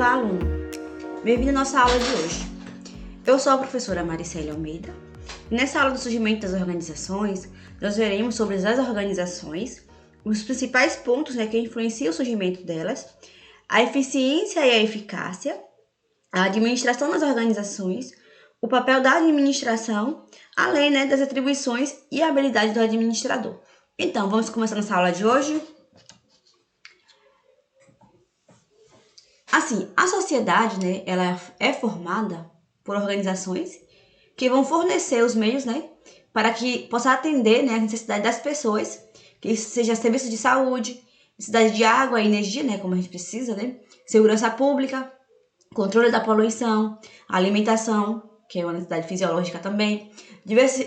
Olá, aluno! Bem-vindo à nossa aula de hoje. Eu sou a professora Maricele Almeida e nessa aula do surgimento das organizações, nós veremos sobre as organizações, os principais pontos que influenciam o surgimento delas, a eficiência e a eficácia, a administração das organizações, o papel da administração, além das atribuições e habilidades do administrador. Então, vamos começar nossa aula de hoje. Assim, a sociedade, ela é formada por organizações que vão fornecer os meios, para que possa atender, as necessidades das pessoas, que seja serviço de saúde, necessidade de água e energia, como a gente precisa, segurança pública, controle da poluição, alimentação, que é uma necessidade fisiológica também,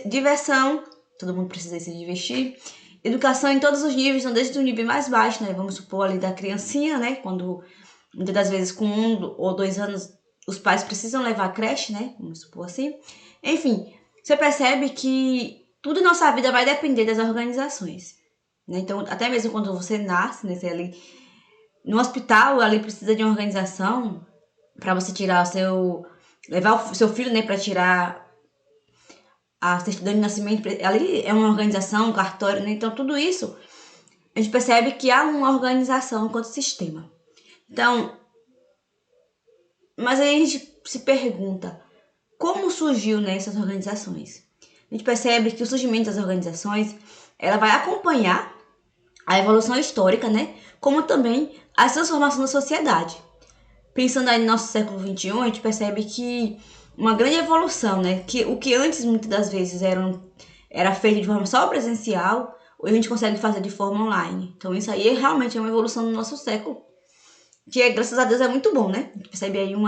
diversão, todo mundo precisa se divertir, educação em todos os níveis, então desde o nível mais baixo, vamos supor ali da criancinha, quando muitas das vezes com 1 ou 2 anos os pais precisam levar a creche, vamos supor assim. Enfim, você percebe que tudo em nossa vida vai depender das organizações. Então, até mesmo quando você nasce, você ali no hospital, ali precisa de uma organização para você tirar levar o seu filho, para tirar a certidão de nascimento. Ali é uma organização, um cartório, Então, tudo isso, a gente percebe que há uma organização enquanto sistema. Então, mas aí a gente se pergunta, como surgiu essas organizações? A gente percebe que o surgimento das organizações, ela vai acompanhar a evolução histórica, como também as transformações da sociedade. Pensando aí no nosso século XXI, a gente percebe que uma grande evolução, que o que antes muitas das vezes era feito de forma só presencial, hoje a gente consegue fazer de forma online. Então isso aí realmente é uma evolução do nosso século, que graças a Deus é muito bom, A gente percebe aí um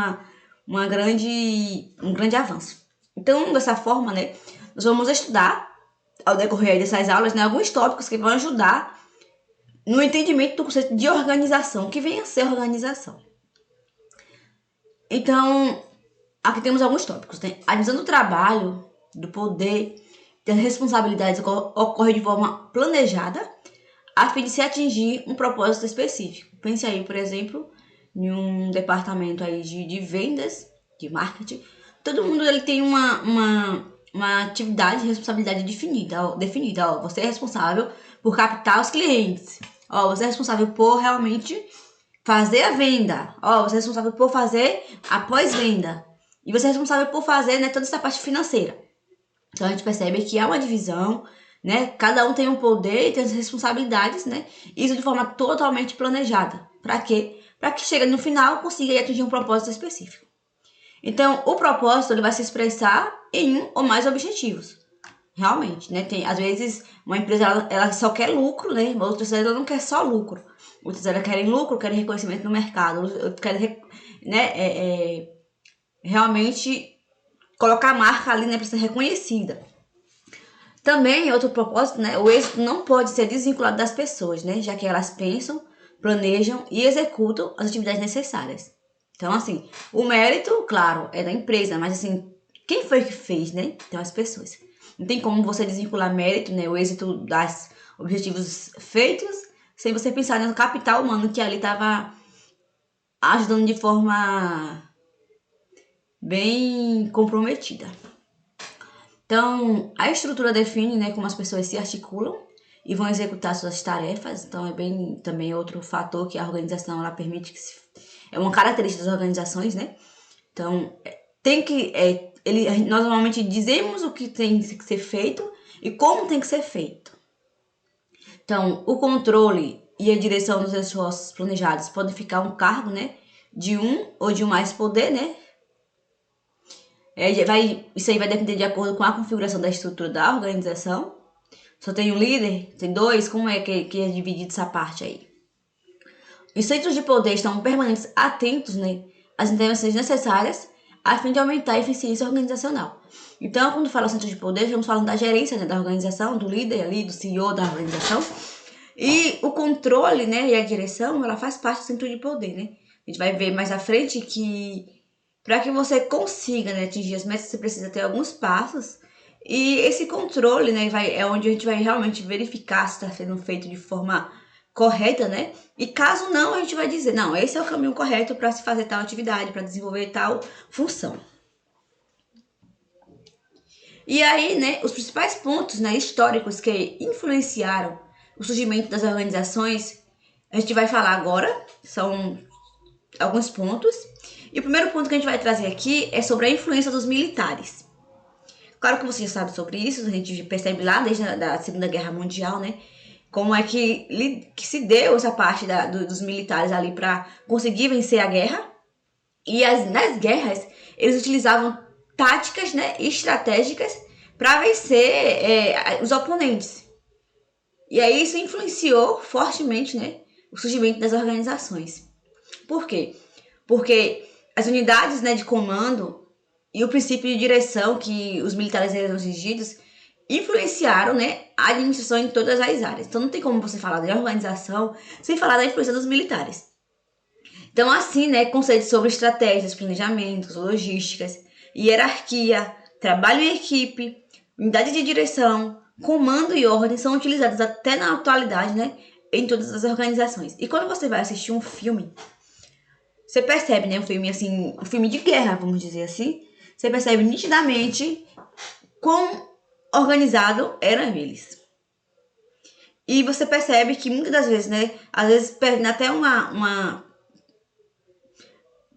grande avanço. Então, dessa forma, nós vamos estudar, ao decorrer dessas aulas, alguns tópicos que vão ajudar no entendimento do conceito de organização, que vem a ser organização. Então, aqui temos alguns tópicos, A divisão do trabalho, do poder, das responsabilidades ocorre de forma planejada, a fim de se atingir um propósito específico. Pense aí, por exemplo, em um departamento aí de vendas, de marketing. Todo mundo ele tem uma atividade de responsabilidade definida. Você é responsável por captar os clientes. Você é responsável por realmente fazer a venda. Você é responsável por fazer a pós-venda. E você é responsável por fazer toda essa parte financeira. Então, a gente percebe que há uma divisão, Cada um tem um poder e tem as responsabilidades, Isso de forma totalmente planejada. Para quê? Para que chegue no final consiga atingir um propósito específico. Então, o propósito ele vai se expressar em um ou mais objetivos. Realmente, às vezes, uma empresa ela só quer lucro, Outras ela não quer só lucro. Outras elas querem lucro, querem reconhecimento no mercado. Outras querem, realmente colocar a marca ali, para ser reconhecida. Também, outro propósito, o êxito não pode ser desvinculado das pessoas, já que elas pensam, planejam e executam as atividades necessárias. Então, assim, o mérito, claro, é da empresa, mas, assim, quem foi que fez, Então, as pessoas. Não tem como você desvincular mérito, o êxito dos objetivos feitos, sem você pensar no capital humano que ali estava ajudando de forma bem comprometida. Então, a estrutura define, como as pessoas se articulam e vão executar suas tarefas. Então, é bem também outro fator que a organização ela permite é uma característica das organizações, Então, nós normalmente dizemos o que tem que ser feito e como tem que ser feito. Então, o controle e a direção dos esforços planejados pode ficar um cargo, de um ou de mais poder, Isso aí vai depender de acordo com a configuração da estrutura da organização. Só tem um líder? Tem 2? Como é que é dividido essa parte aí? Os centros de poder estão permanentes atentos, às intervenções necessárias a fim de aumentar a eficiência organizacional. Então, quando fala centro de poder, estamos falando da gerência da organização, do líder ali, do CEO da organização. E o controle, e a direção, ela faz parte do centro de poder, A gente vai ver mais à frente que para que você consiga atingir as metas, você precisa ter alguns passos. E esse controle é onde a gente vai realmente verificar se está sendo feito de forma correta, né? E caso não, a gente vai dizer, não, esse é o caminho correto para se fazer tal atividade, para desenvolver tal função. E aí, né, os principais pontos, né, históricos que influenciaram o surgimento das organizações, a gente vai falar agora, são alguns pontos. E o primeiro ponto que a gente vai trazer aqui é sobre a influência dos militares. Claro que você já sabe sobre isso, a gente percebe lá desde a Segunda Guerra Mundial, né, como é que se deu essa parte dos militares ali para conseguir vencer a guerra. E nas guerras, eles utilizavam táticas, né, estratégicas para vencer os oponentes. E aí isso influenciou fortemente, né, o surgimento das organizações. Por quê? Porque as unidades, né, de comando e o princípio de direção que os militares eram exigidos influenciaram, né, a administração em todas as áreas. Então não tem como você falar de organização sem falar da influência dos militares. Então assim, né, conceitos sobre estratégias, planejamentos, logísticas, hierarquia, trabalho em equipe, unidade de direção, comando e ordem são utilizados até na atualidade, né, em todas as organizações. E quando você vai assistir um filme, você percebe, né, um filme de guerra, vamos dizer assim, você percebe nitidamente quão organizado eram eles. E você percebe que muitas das vezes, né, às vezes perde até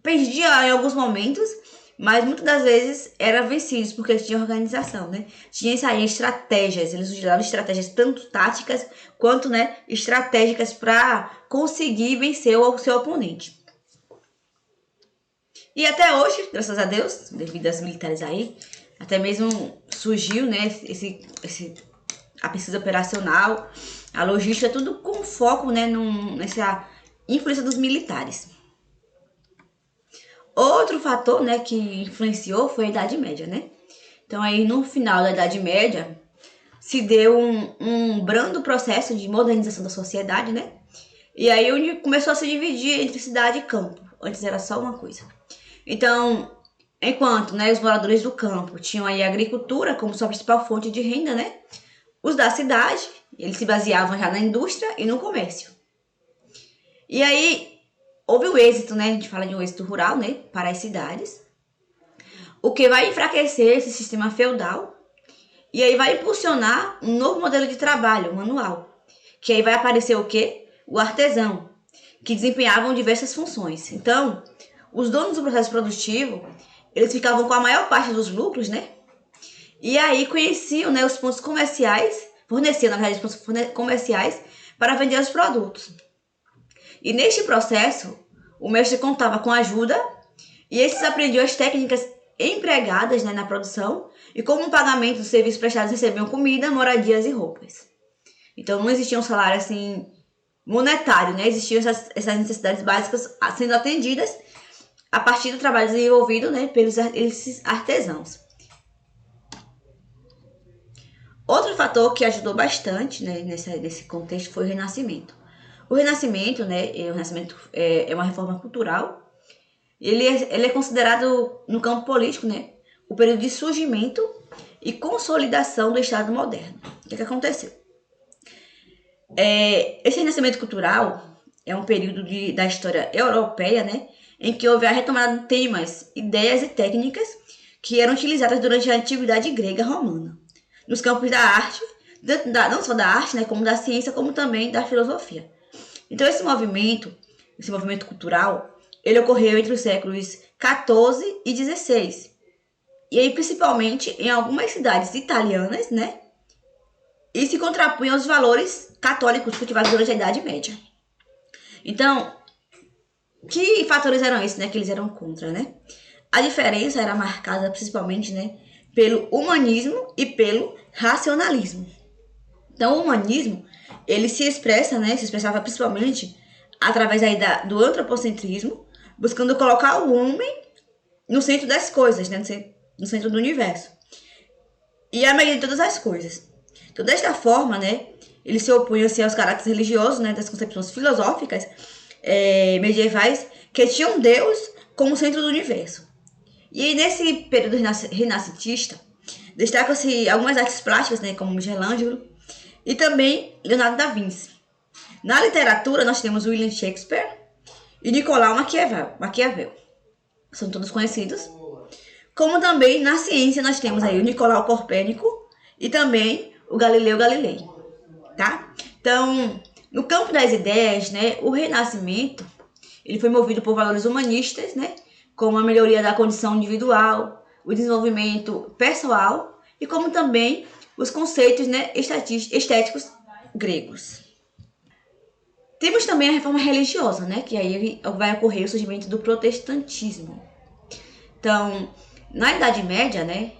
perdia em alguns momentos, mas muitas das vezes eram vencidos porque eles tinham organização, né? Tinha isso aí, estratégias, eles utilizavam estratégias tanto táticas quanto, né, estratégicas para conseguir vencer o seu oponente. E até hoje, graças a Deus, devido às militares aí, até mesmo surgiu, né, a pesquisa operacional, a logística, tudo com foco, né, nessa influência dos militares. Outro fator, né, que influenciou foi a Idade Média, né? Então aí no final da Idade Média se deu um brando processo de modernização da sociedade, né? E aí onde começou a se dividir entre cidade e campo. Antes era só uma coisa. Então, enquanto, né, os moradores do campo tinham aí a agricultura como sua principal fonte de renda, né? Os da cidade, eles se baseavam já na indústria e no comércio. E aí houve o êxito, né? A gente fala de um êxito rural, né? Para as cidades. O que vai enfraquecer esse sistema feudal. E aí vai impulsionar um novo modelo de trabalho manual. Que aí vai aparecer o quê? O artesão, que desempenhavam diversas funções. Então, os donos do processo produtivo, eles ficavam com a maior parte dos lucros, né? E aí conheciam, né, os pontos comerciais, forneciam, na verdade, os pontos comerciais para vender os produtos. E neste processo, o mestre contava com ajuda e esses aprendiam as técnicas empregadas, né, na produção e como pagamento dos serviços prestados recebiam comida, moradias e roupas. Então não existia um salário assim monetário, né? Existiam essas necessidades básicas sendo atendidas a partir do trabalho desenvolvido, né, pelos esses artesãos. Outro fator que ajudou bastante, né, nesse contexto foi o Renascimento. O Renascimento, né, é uma reforma cultural. Ele é considerado, no campo político, né, o período de surgimento e consolidação do Estado moderno. O que aconteceu? Esse Renascimento cultural é um período da história europeia, né, em que houve a retomada de temas, ideias e técnicas que eram utilizadas durante a antiguidade grega e romana, nos campos da arte, não só da arte, né, como da ciência, como também da filosofia. Então esse movimento cultural, ele ocorreu entre os séculos 14 e 16. E aí principalmente em algumas cidades italianas, né, e se contrapunha aos valores católicos cultivados durante a Idade Média. Então, que fatores eram esses, né, que eles eram contra, né? A diferença era marcada principalmente, né, pelo humanismo e pelo racionalismo. Então, o humanismo, ele se expressava principalmente através aí do antropocentrismo, buscando colocar o homem no centro das coisas, né, no centro do universo. E a medida de todas as coisas. Então, desta forma, né, ele se opunha assim, aos caráteres religiosos, né, das concepções filosóficas medievais que tinham Deus como centro do universo. E aí, nesse período renascentista, destacam-se algumas artes plásticas, né, como Michelangelo e também Leonardo da Vinci. Na literatura, nós temos William Shakespeare e Nicolau Maquiavel. São todos conhecidos. Como também na ciência, nós temos aí o Nicolau Copérnico e também o Galileu Galilei, tá? Então, no campo das ideias, né, o Renascimento, ele foi movido por valores humanistas, né, como a melhoria da condição individual, o desenvolvimento pessoal e como também os conceitos, né, estéticos gregos. Temos também a reforma religiosa, né, que aí vai ocorrer o surgimento do protestantismo. Então, na Idade Média, né,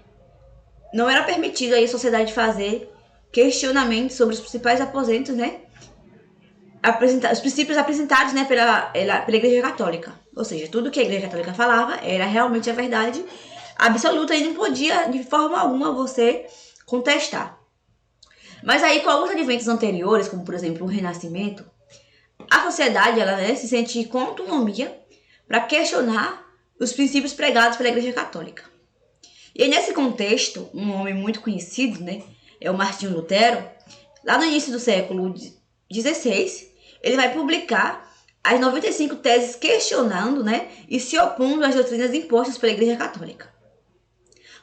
não era permitido aí a sociedade fazer questionamentos sobre os principais aposentos, né, os princípios apresentados, né, pela Igreja Católica. Ou seja, tudo que a Igreja Católica falava era realmente a verdade absoluta e não podia, de forma alguma, você contestar. Mas aí, com alguns adventos anteriores, como, por exemplo, o Renascimento, a sociedade ela, né, se sente com autonomia para questionar os princípios pregados pela Igreja Católica. E aí, nesse contexto, um homem muito conhecido, né, é o Martinho Lutero. Lá no início do século XVI, ele vai publicar as 95 teses questionando, né, e se opondo às doutrinas impostas pela Igreja Católica.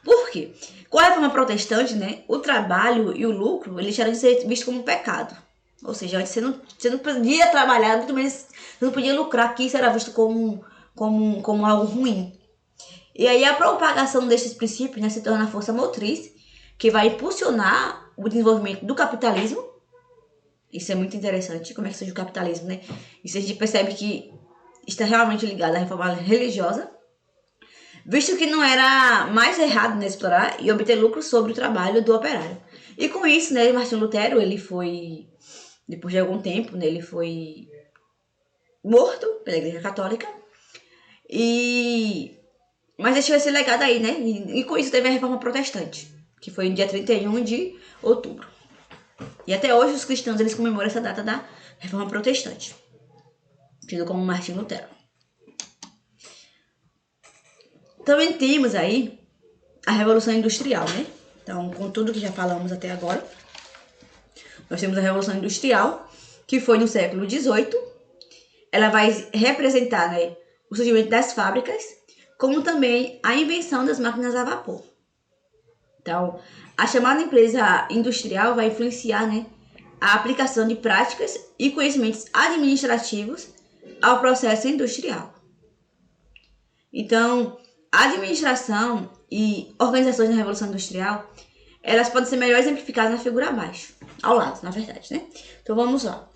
Por quê? Com a reforma protestante, né, o trabalho e o lucro eles deixaram de ser vistos como um pecado. Ou seja, antes você não podia trabalhar, muito menos você não podia lucrar, que isso era visto como algo ruim. E aí a propagação desses princípios, né, se torna a força motriz que vai impulsionar o desenvolvimento do capitalismo. Isso é muito interessante, como é que surge o capitalismo, né? Isso a gente percebe que está realmente ligado à reforma religiosa, visto que não era mais errado, né, explorar e obter lucro sobre o trabalho do operário. E com isso, né, Martinho Lutero, ele foi, depois de algum tempo, né, ele foi morto pela Igreja Católica, mas deixou esse legado aí, né, e com isso teve a Reforma Protestante, que foi no dia 31 de outubro. E até hoje os cristãos eles comemoram essa data da Reforma Protestante, tido como Martinho Lutero. Também temos aí a Revolução Industrial, né? Então, com tudo que já falamos até agora, nós temos a Revolução Industrial, que foi no século XVIII. Ela vai representar, né, o surgimento das fábricas, como também a invenção das máquinas a vapor. Então, a chamada empresa industrial vai influenciar, né, a aplicação de práticas e conhecimentos administrativos ao processo industrial. Então, a administração e organizações da Revolução Industrial, elas podem ser melhor exemplificadas na figura abaixo, ao lado, na verdade, né? Então, vamos lá.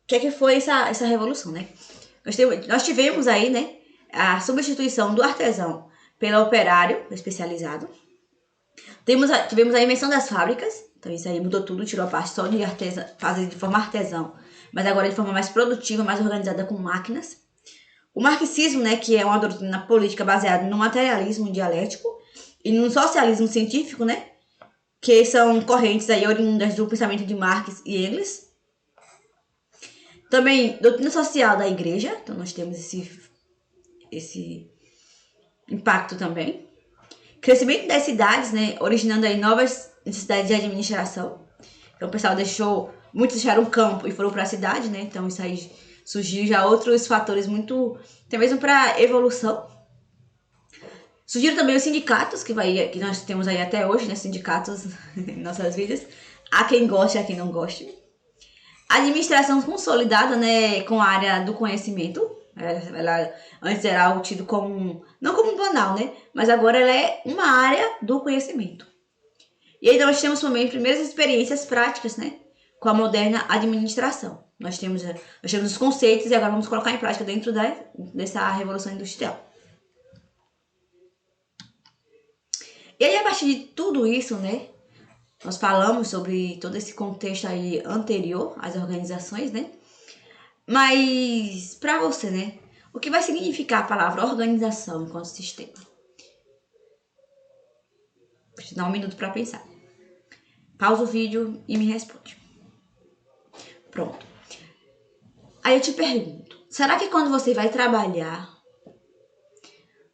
O que foi essa revolução, né? Nós tivemos aí, né, a substituição do artesão pelo operário especializado. Tivemos a invenção das fábricas, então isso aí mudou tudo, tirou a parte só de fazer de forma artesão, mas agora de forma mais produtiva, mais organizada com máquinas. O marxismo, né, que é uma doutrina política baseada no materialismo dialético e no socialismo científico, né, que são correntes aí oriundas do pensamento de Marx e Engels. Também doutrina social da igreja, então nós temos esse impacto também. Crescimento das cidades, né, originando aí novas necessidades de administração. Então o pessoal muitos deixaram o campo e foram para a cidade, né, então isso aí surgiu já outros fatores muito, até mesmo para evolução. Surgiram também os sindicatos, que nós temos aí até hoje, né, sindicatos em nossas vidas. Há quem goste, há quem não goste. A administração consolidada, né, com a área do conhecimento. Ela antes era algo tido como, não como um banal, né, mas agora ela é uma área do conhecimento. E aí nós temos também primeiras experiências práticas, né, com a moderna administração. Nós temos os conceitos e agora vamos colocar em prática dentro dessa Revolução Industrial. E aí, a partir de tudo isso, né, nós falamos sobre todo esse contexto aí anterior às organizações, né, mas para você, né, o que vai significar a palavra organização enquanto sistema? Vou te dar um minuto para pensar. Pausa o vídeo e me responde. Pronto. Aí eu te pergunto, será que quando você vai trabalhar,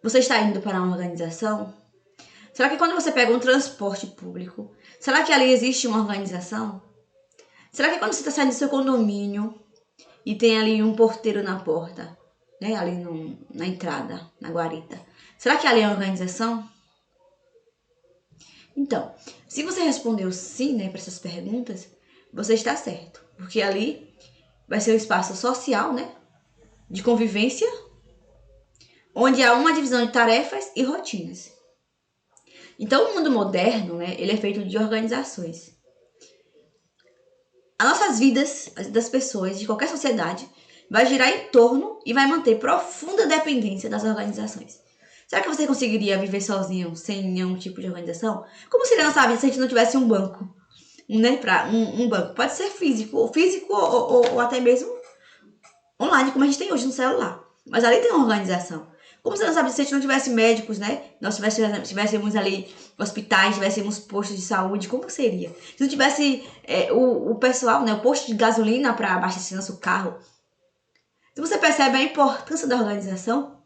você está indo para uma organização? Será que quando você pega um transporte público, será que ali existe uma organização? Será que quando você está saindo do seu condomínio e tem ali um porteiro na porta, né, ali na entrada, na guarita, será que ali é uma organização? Então, se você respondeu sim, né, para essas perguntas, você está certo, porque ali vai ser um espaço social, né, de convivência, onde há uma divisão de tarefas e rotinas. Então, o mundo moderno, né, ele é feito de organizações. As nossas vidas, as das pessoas, de qualquer sociedade, vai girar em torno e vai manter profunda dependência das organizações. Será que você conseguiria viver sozinho, sem nenhum tipo de organização? Como seria a nossa vida se a gente não tivesse um banco? Né, um banco. Pode ser físico ou até mesmo online, como a gente tem hoje no celular. Mas ali tem uma organização. Como você não sabe, se a gente não tivesse médicos, né? Nós tivéssemos ali hospitais, tivéssemos postos de saúde, como seria? Se não tivesse o pessoal, né? O posto de gasolina para abastecer nosso carro. Se você percebe a importância da organização,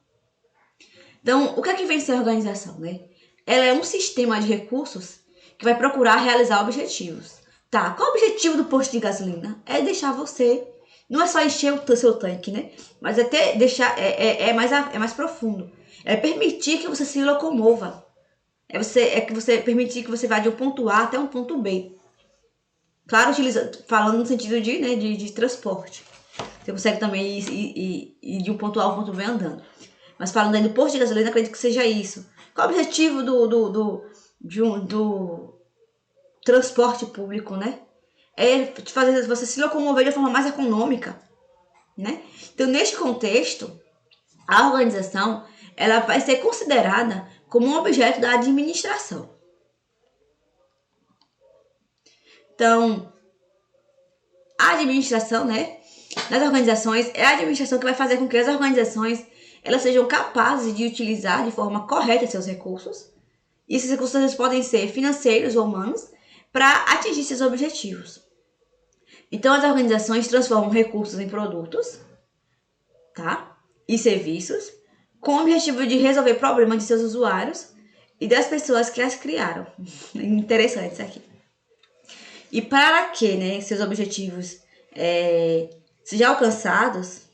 então, o que é que vem ser a organização, né? Ela é um sistema de recursos que vai procurar realizar objetivos. Tá, qual é o objetivo do posto de gasolina? É deixar você... Não é só encher o seu tanque, né? Mas é mais profundo. É permitir que você se locomova. Que você permitir que você vá de um ponto A até um ponto B. Claro, falando no sentido de transporte. Você consegue também ir de um ponto A ao ponto B andando. Mas falando aí do posto de gasolina, acredito que seja isso. Qual é o objetivo do transporte público, né? É fazer você se locomover de forma mais econômica, né? Então, neste contexto, a organização ela vai ser considerada como um objeto da administração. Então, a administração, né, das organizações é a administração que vai fazer com que as organizações elas sejam capazes de utilizar de forma correta seus recursos. E esses recursos eles podem ser financeiros ou humanos para atingir seus objetivos. Então, as organizações transformam recursos em produtos, tá? E serviços, com o objetivo de resolver problemas de seus usuários e das pessoas que as criaram. Interessante isso aqui. E para que, né, seus objetivos sejam alcançados,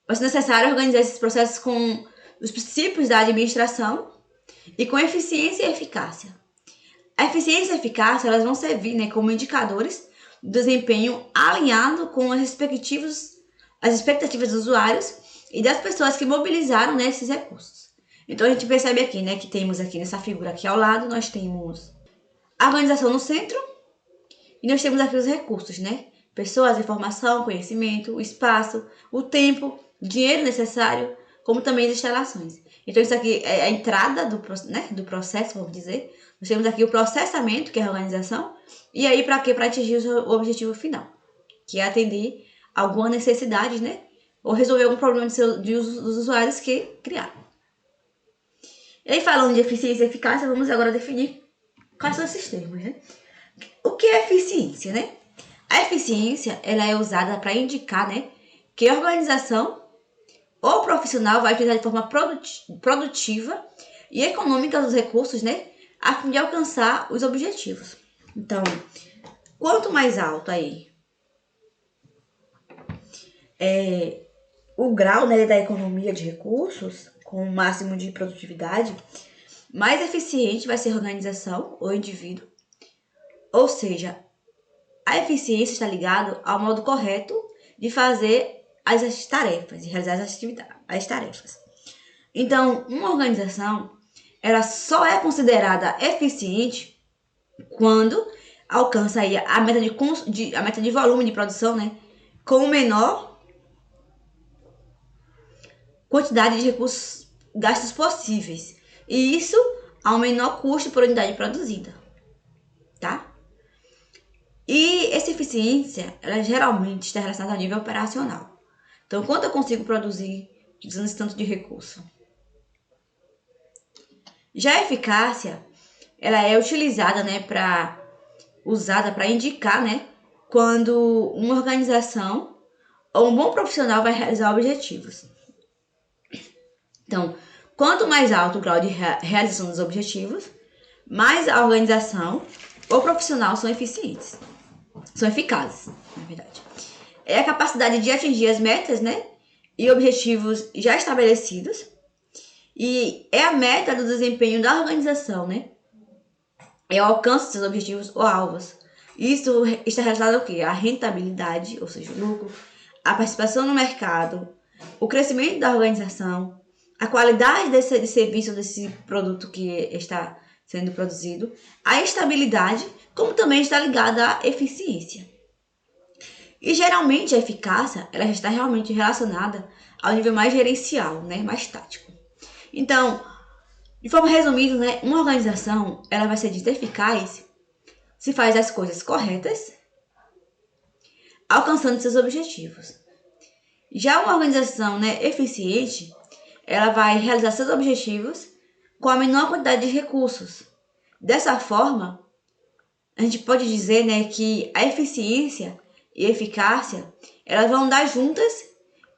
vai ser necessário organizar esses processos com os princípios da administração e com eficiência e eficácia. A eficiência e a eficácia elas vão servir, né, como indicadores do desempenho alinhado com as expectativas dos usuários e das pessoas que mobilizaram, né, esses recursos. Então a gente percebe aqui, né, que temos aqui nessa figura aqui ao lado, nós temos a organização no centro e nós temos aqui os recursos, né? Pessoas, informação, conhecimento, o espaço, o tempo, dinheiro necessário, como também as instalações. Então isso aqui é a entrada do processo, vamos dizer. Nós temos aqui o processamento, que é a organização, e aí para quê? Para atingir o objetivo final, que é atender alguma necessidade, né? Ou resolver algum problema dos usuários que criaram. E aí, falando de eficiência e eficácia, vamos agora definir quais são esses termos, né? O que é eficiência, né? A eficiência, ela é usada para indicar, né, que a organização ou profissional vai utilizar de forma produtiva e econômica os recursos, né, a fim de alcançar os objetivos. Então, quanto mais alto aí o grau, né, da economia de recursos, com o máximo de produtividade, mais eficiente vai ser a organização ou indivíduo. Ou seja, a eficiência está ligada ao modo correto de fazer as tarefas, de realizar as tarefas. Então, uma organização, ela só é considerada eficiente quando alcança aí a meta de volume de produção, né, com menor quantidade de recursos gastos possíveis. E isso ao menor custo por unidade produzida, tá? E essa eficiência, ela geralmente está relacionada ao nível operacional. Então, quanto eu consigo produzir usando esse tanto de recurso? Já a eficácia, ela é utilizada, né, usada para indicar, né, quando uma organização ou um bom profissional vai realizar objetivos. Então, quanto mais alto o grau de realização dos objetivos, mais a organização ou profissional são eficientes. são eficazes, na verdade. É a capacidade de atingir as metas, né? E objetivos já estabelecidos. E é a meta do desempenho da organização, né? É o alcance dos objetivos ou alvos. Isso está relacionado ao quê? A rentabilidade, ou seja, o lucro, a participação no mercado, o crescimento da organização, a qualidade desse serviço, desse produto que está sendo produzido, a estabilidade, como também está ligada à eficiência. E geralmente a eficácia, ela já está realmente relacionada ao nível mais gerencial, né, mais tático. Então, de forma resumida, né, uma organização, ela vai ser dita eficaz se faz as coisas corretas, alcançando seus objetivos. Já uma organização, né, eficiente, ela vai realizar seus objetivos com a menor quantidade de recursos. Dessa forma, a gente pode dizer, né, que a eficiência e eficácia, elas vão andar juntas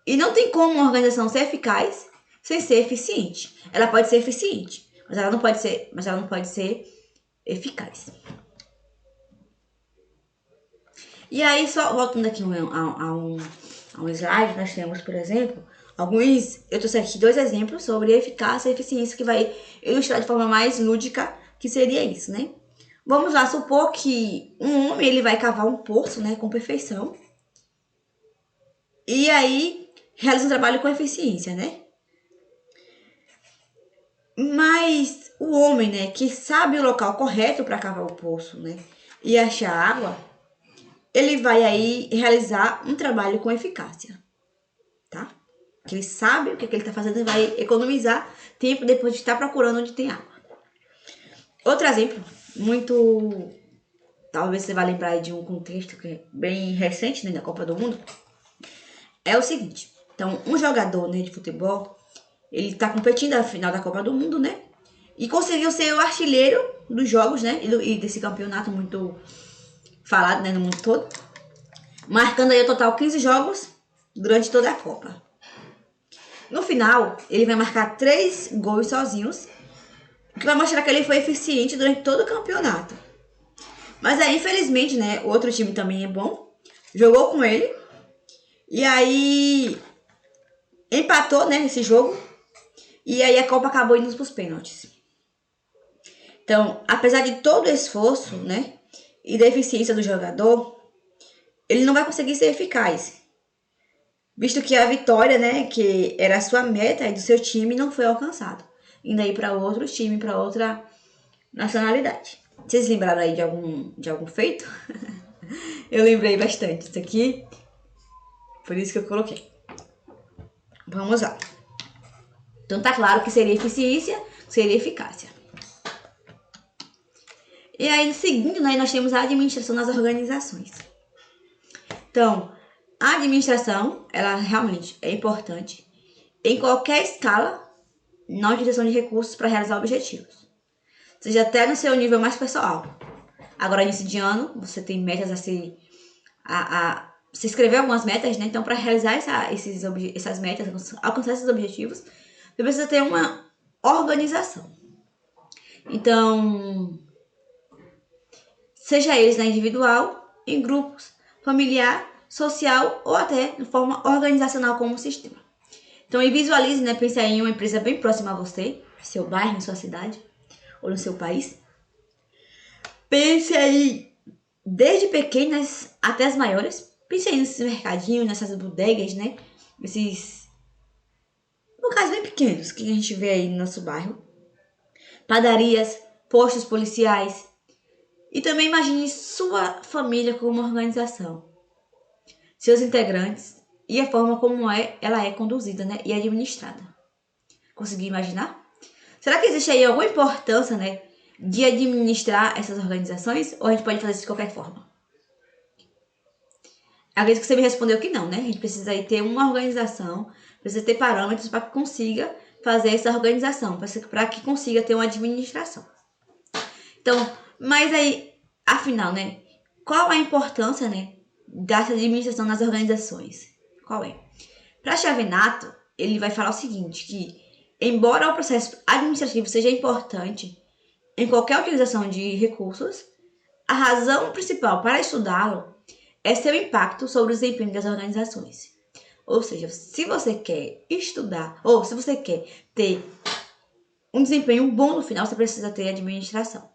e não tem como uma organização ser eficaz sem ser eficiente. Ela pode ser eficiente, mas ela não pode ser eficaz. E aí, só voltando aqui a um slide, nós temos, por exemplo, eu trouxe aqui 2 exemplos sobre eficácia e eficiência que vai ilustrar de forma mais lúdica que seria isso, né? Vamos lá supor que um homem ele vai cavar um poço, né, com perfeição. E aí realiza um trabalho com eficiência, né? Mas o homem, né, que sabe o local correto para cavar o poço, né, e achar água, ele vai aí realizar um trabalho com eficácia, tá? Porque ele sabe o que ele está fazendo e vai economizar tempo depois de estar procurando onde tem água. Outro exemplo, muito... talvez você vá lembrar de um contexto que é bem recente, né, da Copa do Mundo, é o seguinte. Então, um jogador, né, de futebol, ele está competindo na final da Copa do Mundo, né, e conseguiu ser o artilheiro dos jogos, né, e desse campeonato muito falado, né, no mundo todo, marcando aí o total 15 jogos durante toda a Copa. No final, ele vai marcar 3 gols sozinhos, o que vai mostrar que ele foi eficiente durante todo o campeonato. Mas aí, infelizmente, né, o outro time também é bom, jogou com ele, e aí empatou, né, esse jogo, e aí a Copa acabou indo para os pênaltis. Então, apesar de todo o esforço, né, e da eficiência do jogador, ele não vai conseguir ser eficaz, visto que a vitória, né, que era a sua meta e do seu time, não foi alcançada, indo aí para outro time, para outra nacionalidade. Vocês lembraram aí de algum feito? Eu lembrei bastante disso aqui, por isso que eu coloquei. Vamos lá. Então tá claro que seria eficiência, seria eficácia. E aí, seguindo, né, nós temos a administração das organizações. Então, a administração, ela realmente é importante em qualquer escala na utilização de recursos para realizar objetivos. Seja até no seu nível mais pessoal. Agora, início de ano, você tem metas se escrever algumas metas, né? Então, para realizar essas metas, alcançar esses objetivos, você precisa ter uma organização. Então, seja eles na individual, em grupos, familiar, social ou até de forma organizacional como um sistema. Então, visualize, né? Pense aí em uma empresa bem próxima a você, seu bairro, sua cidade ou no seu país. Pense aí desde pequenas até as maiores. Pense aí nesses mercadinhos, nessas bodegas, né? Esses locais bem pequenos que a gente vê aí no nosso bairro. Padarias, postos policiais. E também imagine sua família como uma organização. Seus integrantes e a forma como ela é conduzida, né? E administrada. Conseguiu imaginar? Será que existe aí alguma importância, né? De administrar essas organizações? Ou a gente pode fazer isso de qualquer forma? Acredito que você me respondeu que não, né? A gente precisa aí ter uma organização, precisa ter parâmetros para que consiga fazer essa organização, para que consiga ter uma administração. Então, mas aí, afinal, né? Qual a importância, né, dessa administração nas organizações? Qual é? Para Chavenato, ele vai falar o seguinte, que embora o processo administrativo seja importante em qualquer utilização de recursos, a razão principal para estudá-lo é seu impacto sobre o desempenho das organizações. Ou seja, se você quer estudar, ou se você quer ter um desempenho bom no final, você precisa ter administração.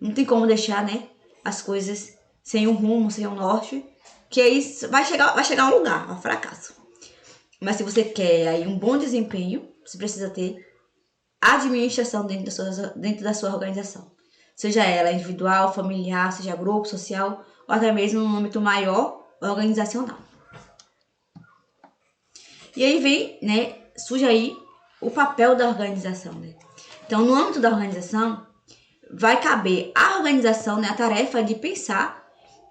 Não tem como deixar, né, as coisas sem um rumo, sem um norte, que aí vai chegar a um lugar, ao fracasso. Mas se você quer aí um bom desempenho, você precisa ter administração dentro da sua organização. Seja ela individual, familiar, seja grupo, social, ou até mesmo num âmbito maior, organizacional. E aí vem, né, surge aí o papel da organização, né? Então, no âmbito da organização, vai caber à organização, né, a tarefa de pensar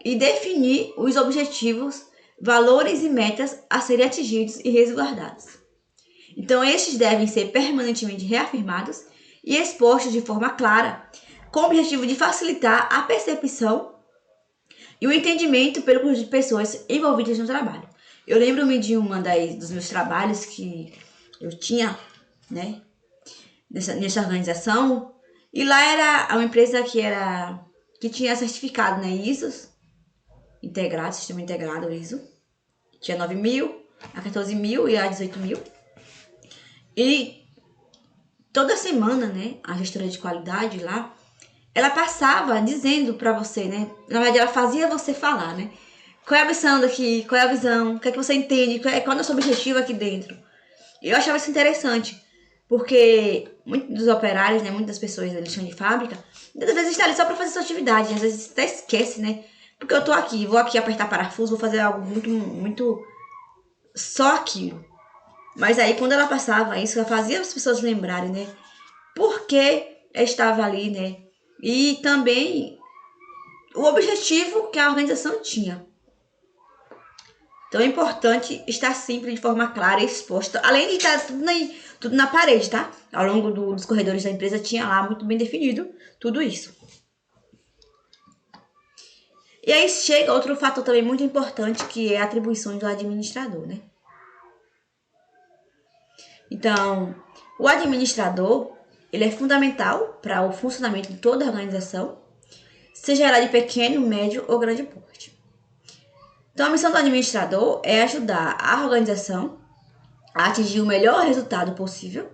e definir os objetivos, valores e metas a serem atingidos e resguardados. Então, estes devem ser permanentemente reafirmados e expostos de forma clara, com o objetivo de facilitar a percepção e o entendimento pelo conjunto de pessoas envolvidas no trabalho. Eu lembro-me de dos meus trabalhos que eu tinha, né, nessa organização, e lá era uma empresa que tinha certificado, né, ISO, integrado, sistema integrado ISO, tinha 9.000, a 14.000 e a 18.000. E toda semana, né, a gestora de qualidade lá, ela passava dizendo para você, né, na verdade ela fazia você falar, né, qual é a missão daqui, qual é a visão, o que é que você entende, qual é o nosso objetivo aqui dentro. E eu achava isso interessante, porque muitos dos operários, né, muitas pessoas do chão de fábrica, muitas vezes estão ali só para fazer sua atividade, às vezes até esquece, né, porque eu tô aqui, vou aqui apertar parafuso, vou fazer algo muito só aquilo. Mas aí quando ela passava isso, ela fazia as pessoas lembrarem, né, por que estava ali, né, e também o objetivo que a organização tinha. Então é importante estar sempre de forma clara e exposta, além de estar tudo na parede, tá? Ao longo dos corredores da empresa tinha lá muito bem definido tudo isso. E aí chega outro fator também muito importante, que é a atribuição do administrador, né? Então, o administrador, ele é fundamental para o funcionamento de toda a organização, seja ela de pequeno, médio ou grande porte. Então, a missão do administrador é ajudar a organização a atingir o melhor resultado possível,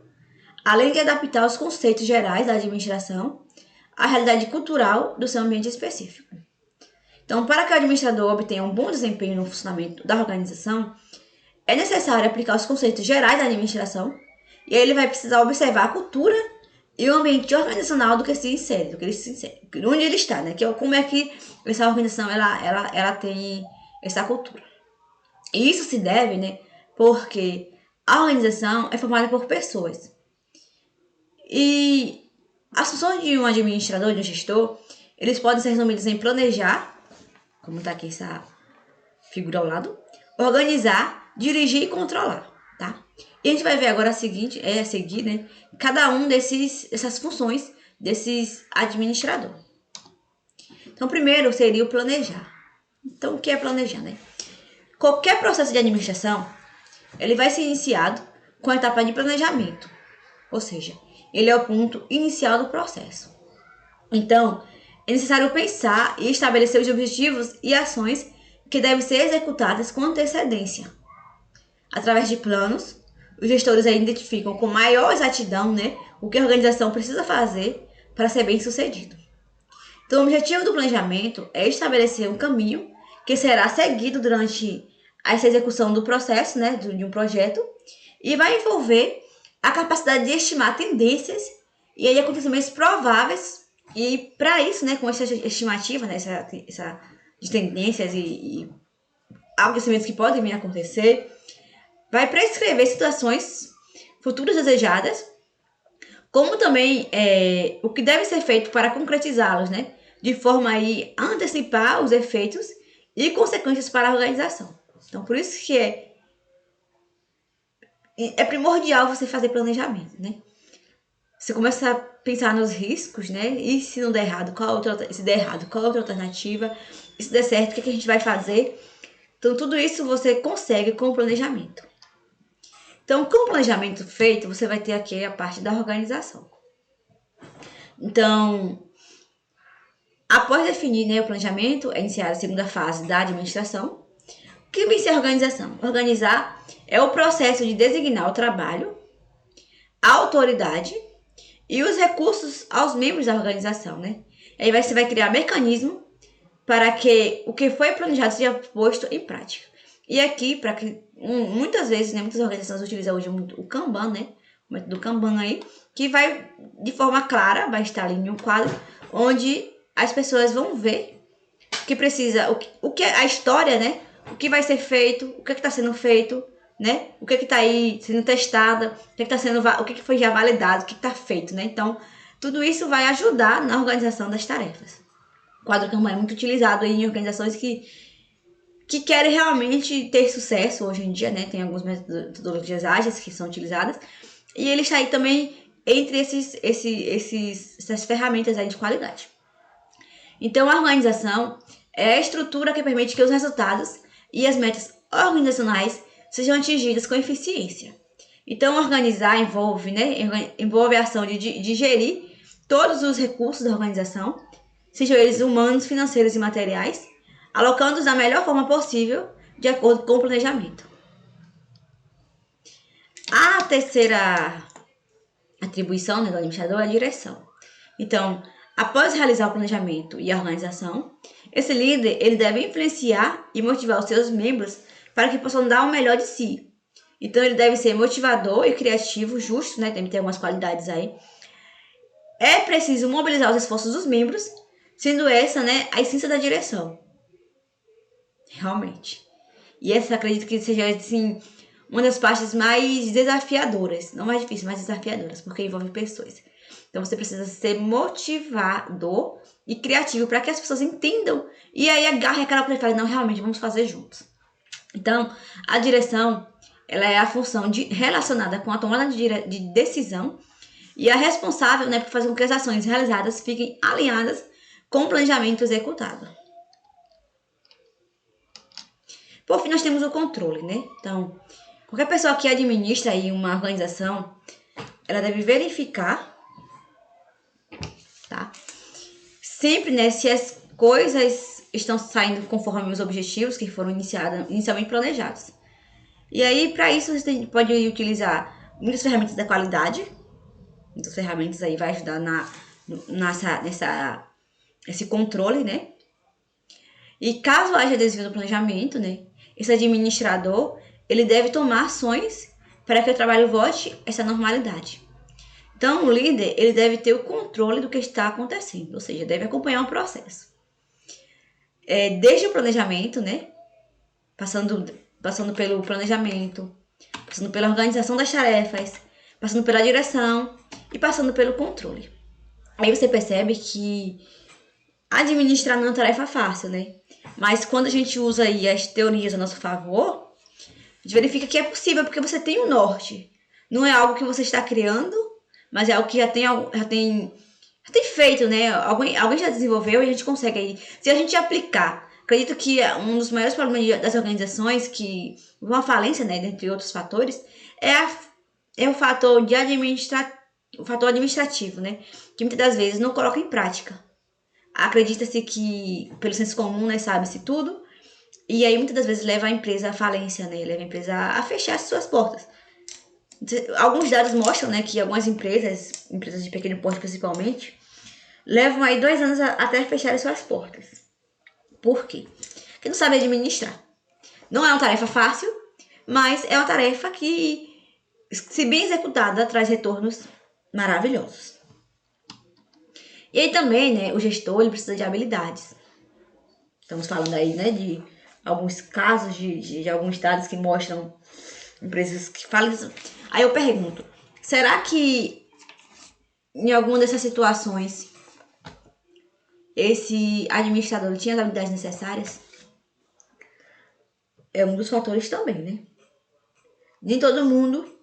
além de adaptar os conceitos gerais da administração à realidade cultural do seu ambiente específico. Então, para que o administrador obtenha um bom desempenho no funcionamento da organização, é necessário aplicar os conceitos gerais da administração, e aí ele vai precisar observar a cultura e o ambiente organizacional do que se insere, onde ele está, né? Que é como é que essa organização ela tem essa cultura. E isso se deve, né, porque a organização é formada por pessoas. E as funções de um administrador, de um gestor, eles podem ser resumidos em planejar, como está aqui essa figura ao lado, organizar, dirigir e controlar, tá? E a gente vai ver agora a seguir, né, cada um dessas funções desses administradores. Então, primeiro seria o planejar. Então, o que é planejar, né? Qualquer processo de administração, ele vai ser iniciado com a etapa de planejamento, ou seja, ele é o ponto inicial do processo. Então, é necessário pensar e estabelecer os objetivos e ações que devem ser executadas com antecedência. Através de planos, os gestores aí identificam com maior exatidão, né, o que a organização precisa fazer para ser bem sucedido. Então, o objetivo do planejamento é estabelecer um caminho que será seguido durante essa execução do processo, né, de um projeto, e vai envolver a capacidade de estimar tendências e aí acontecimentos prováveis. E para isso, né, com essa estimativa, né, essa de tendências e acontecimentos que podem vir a acontecer, vai prescrever situações futuras desejadas, como também o que deve ser feito para concretizá-los, né, de forma aí a antecipar os efeitos e consequências para a organização. Então, por isso que é primordial você fazer planejamento, né? Você começa a pensar nos riscos, né? E se não der errado, se der errado, qual é outra alternativa? E se der certo, o que a gente vai fazer? Então, tudo isso você consegue com o planejamento. Então, com o planejamento feito, você vai ter aqui a parte da organização. Então, Após definir, né, o planejamento, é iniciada a segunda fase da administração. O que vem ser a organização? Organizar é o processo de designar o trabalho, a autoridade e os recursos aos membros da organização, né? Aí você vai criar mecanismo para que o que foi planejado seja posto em prática. E aqui, para que muitas vezes, né, muitas organizações utilizam hoje muito o Kanban, né? O método Kanban aí, que vai de forma clara, vai estar ali em um quadro, onde as pessoas vão ver que precisa, o que a história, né? O que vai ser feito, o que está sendo feito, né? O que está aí sendo testado, o que foi já validado, o que está feito, né? Então, tudo isso vai ajudar na organização das tarefas. O quadro Kanban é muito utilizado aí em organizações que querem realmente ter sucesso hoje em dia, né? Tem algumas metodologias ágeis que são utilizadas. E ele está aí também entre essas ferramentas aí de qualidade. Então, a organização é a estrutura que permite que os resultados e as metas organizacionais sejam atingidas com eficiência. Então, organizar envolve a ação de gerir todos os recursos da organização, sejam eles humanos, financeiros e materiais, alocando-os da melhor forma possível, de acordo com o planejamento. A terceira atribuição, né, do administrador é a direção. Então, após realizar o planejamento e a organização, esse líder ele deve influenciar e motivar os seus membros para que possam dar o melhor de si. Então, ele deve ser motivador e criativo, justo, né? Tem que ter algumas qualidades aí. É preciso mobilizar os esforços dos membros, sendo essa, né, a essência da direção. Realmente. E essa acredito que seja, assim, uma das partes mais desafiadoras. Não mais difíceis, mas desafiadoras, porque envolve pessoas. Então, você precisa ser motivador e criativo para que as pessoas entendam e aí agarrem aquela coisa e falem, não, realmente, vamos fazer juntos. Então, a direção, ela é a função relacionada com a tomada de decisão e é responsável, né, por fazer com que as ações realizadas fiquem alinhadas com o planejamento executado. Por fim, nós temos o controle, né? Então, qualquer pessoa que administra aí uma organização, ela deve verificar, tá? Sempre, né, se as coisas estão saindo conforme os objetivos que foram inicialmente planejados. E aí, para isso, você pode utilizar muitas ferramentas da qualidade. Muitas ferramentas aí vai ajudar nesse controle, né? E caso haja desvio do planejamento, né, esse administrador, ele deve tomar ações para que o trabalho volte a essa normalidade. Então, o líder, ele deve ter o controle do que está acontecendo, ou seja, deve acompanhar o processo. Desde o planejamento, né, passando pelo planejamento, passando pela organização das tarefas, passando pela direção e passando pelo controle. Aí você percebe que administrar não é uma tarefa fácil, né? Mas quando a gente usa aí as teorias a nosso favor, a gente verifica que é possível, porque você tem um norte. Não é algo que você está criando, mas é algo que já tem feito, né? Alguém já desenvolveu e a gente consegue aí. Se a gente aplicar, acredito que um dos maiores problemas das organizações, que uma falência, né, dentre outros fatores, é o fator administrativo, né? Que muitas das vezes não coloca em prática. Acredita-se que, pelo senso comum, né, sabe-se tudo, e aí muitas das vezes leva a empresa à falência, né? Leva a empresa a fechar as suas portas. Alguns dados mostram, né, que algumas empresas de pequeno porte principalmente, levam aí 2 anos até fechar as suas portas. Por quê? Porque não sabe administrar. Não é uma tarefa fácil, mas é uma tarefa que, se bem executada, traz retornos maravilhosos. E aí também, né, o gestor ele precisa de habilidades. Estamos falando aí, né, de alguns casos de alguns dados que mostram empresas que falam isso. Aí eu pergunto, será que em alguma dessas situações esse administrador tinha as habilidades necessárias? É um dos fatores também, né? Nem todo mundo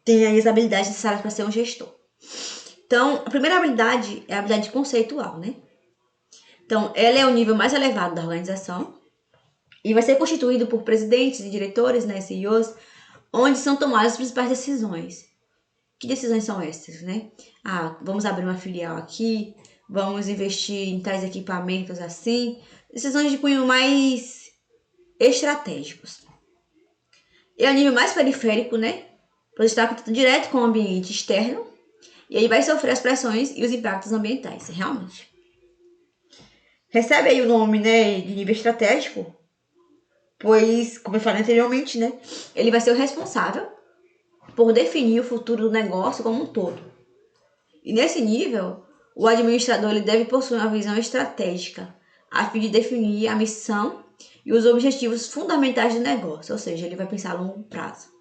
tem as habilidades necessárias para ser um gestor. Então, a primeira habilidade é a habilidade conceitual, né? Então, ela é o nível mais elevado da organização e vai ser constituído por presidentes e diretores, né, CEOs, onde são tomadas as principais decisões. Que decisões são essas, né? Vamos abrir uma filial aqui, vamos investir em tais equipamentos assim. Decisões de cunho mais estratégicos. E a nível mais periférico, né? Pois está em contato direto com o ambiente externo e aí vai sofrer as pressões e os impactos ambientais, realmente. Recebe aí o nome, né, de nível estratégico, pois, como eu falei anteriormente, né, ele vai ser o responsável por definir o futuro do negócio como um todo. E nesse nível, o administrador ele deve possuir uma visão estratégica, a fim de definir a missão e os objetivos fundamentais do negócio, ou seja, ele vai pensar a longo prazo.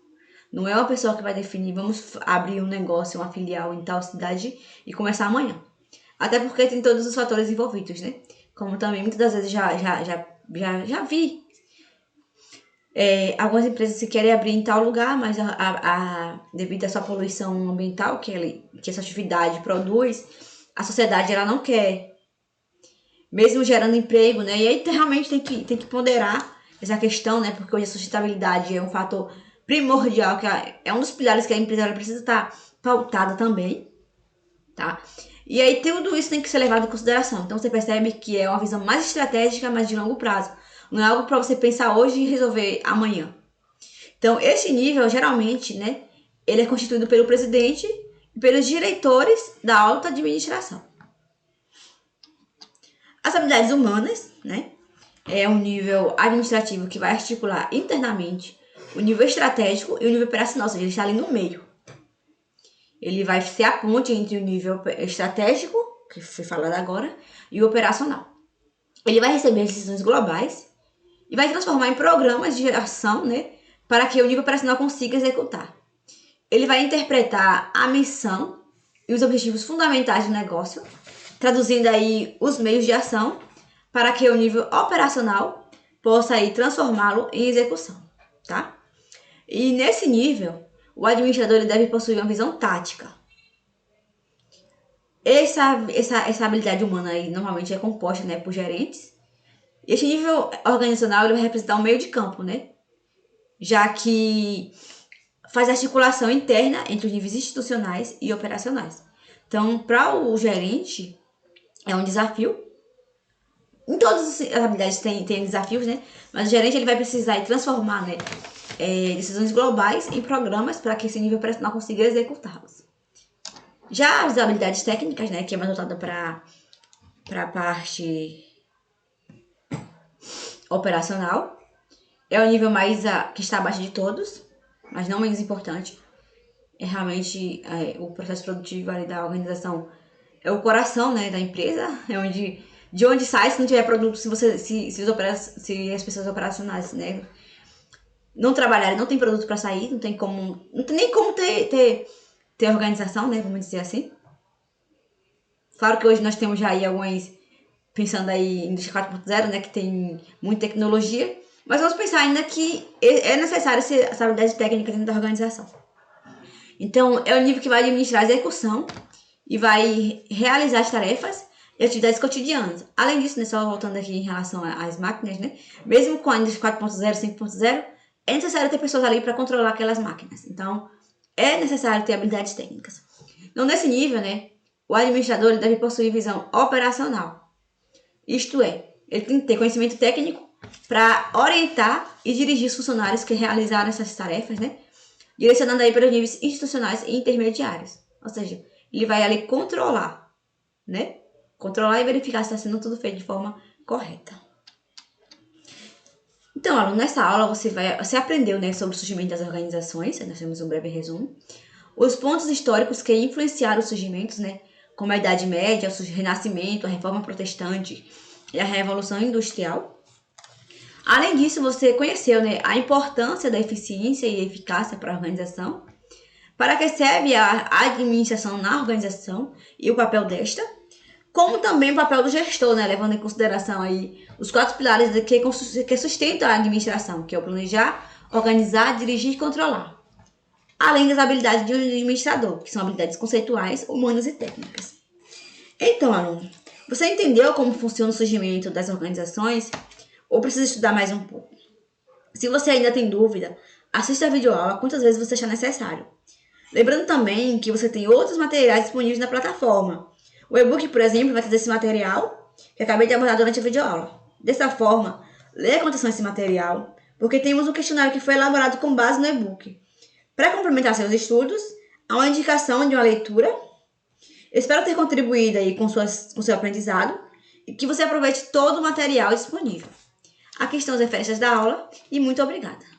Não é uma pessoa que vai definir, vamos abrir um negócio, uma filial em tal cidade e começar amanhã. Até porque tem todos os fatores envolvidos, né? Como também muitas das vezes já vi algumas empresas que querem abrir em tal lugar, mas devido à sua poluição ambiental que essa atividade produz, a sociedade ela não quer, mesmo gerando emprego, né? E aí realmente tem que ponderar essa questão, né? Porque hoje a sustentabilidade é um fator primordial, que é um dos pilares que a empresa precisa estar pautada também, tá? E aí tudo isso tem que ser levado em consideração. Então você percebe que é uma visão mais estratégica, mas de longo prazo. Não é algo para você pensar hoje e resolver amanhã. Então esse nível, geralmente, né, ele é constituído pelo presidente e pelos diretores da alta administração. As habilidades humanas, né, é um nível administrativo que vai articular internamente o nível estratégico e o nível operacional, ou seja, ele está ali no meio. Ele vai ser a ponte entre o nível estratégico, que foi falado agora, e o operacional. Ele vai receber decisões globais e vai transformar em programas de ação, né, para que o nível operacional consiga executar. Ele vai interpretar a missão e os objetivos fundamentais do negócio, traduzindo aí os meios de ação para que o nível operacional possa aí transformá-lo em execução, tá? E nesse nível, o administrador ele deve possuir uma visão tática. Essa habilidade humana aí normalmente é composta, né, por gerentes. Esse nível organizacional ele vai representar um meio de campo, né? Já que faz articulação interna entre os níveis institucionais e operacionais. Então, para o gerente, é um desafio. Em todas as habilidades tem desafios, né? Mas o gerente ele vai precisar transformar, né, decisões globais em programas para que esse nível operacional consiga executá-los. Já as habilidades técnicas, né, que é mais voltada para a parte operacional, é o nível mais que está abaixo de todos, mas não menos importante. É realmente o processo produtivo ali da organização, é o coração, né, da empresa, é de onde sai se não tiver produto, se as pessoas operacionais, né, não trabalharem, não tem produto para sair, não tem nem como ter organização, né, vamos dizer assim. Claro que hoje nós temos já aí algumas, pensando aí em indústria 4.0, né, que tem muita tecnologia, mas vamos pensar ainda que é necessário essa habilidade técnica dentro da organização. Então, é o nível que vai administrar a execução e vai realizar as tarefas e atividades cotidianas. Além disso, né, só voltando aqui em relação às máquinas, né, mesmo com a indústria 4.0, 5.0, é necessário ter pessoas ali para controlar aquelas máquinas. Então, é necessário ter habilidades técnicas. Então, nesse nível, né, o administrador ele deve possuir visão operacional. Isto é, ele tem que ter conhecimento técnico para orientar e dirigir os funcionários que realizaram essas tarefas, né, direcionando aí para os níveis institucionais e intermediários. Ou seja, ele vai ali controlar, né? Controlar e verificar se está sendo tudo feito de forma correta. Então, aluno, nessa aula você aprendeu, né, sobre o surgimento das organizações, nós temos um breve resumo, os pontos históricos que influenciaram os surgimentos, né, como a Idade Média, o Renascimento, a Reforma Protestante e a Revolução Industrial. Além disso, você conheceu, né, a importância da eficiência e eficácia para a organização, para que serve a administração na organização e o papel desta, como também o papel do gestor, né, levando em consideração aí os 4 pilares que sustentam a administração, que é o planejar, organizar, dirigir e controlar. Além das habilidades de um administrador, que são habilidades conceituais, humanas e técnicas. Então, aluno, você entendeu como funciona o surgimento das organizações? Ou precisa estudar mais um pouco? Se você ainda tem dúvida, assista a videoaula quantas vezes você achar necessário. Lembrando também que você tem outros materiais disponíveis na plataforma. O e-book, por exemplo, vai trazer esse material que eu acabei de abordar durante a videoaula. Dessa forma, leia com atenção esse material, porque temos um questionário que foi elaborado com base no e-book. Para complementar seus estudos, há uma indicação de uma leitura. Eu espero ter contribuído aí com seu aprendizado e que você aproveite todo o material disponível. Aqui estão as referências da aula e muito obrigada.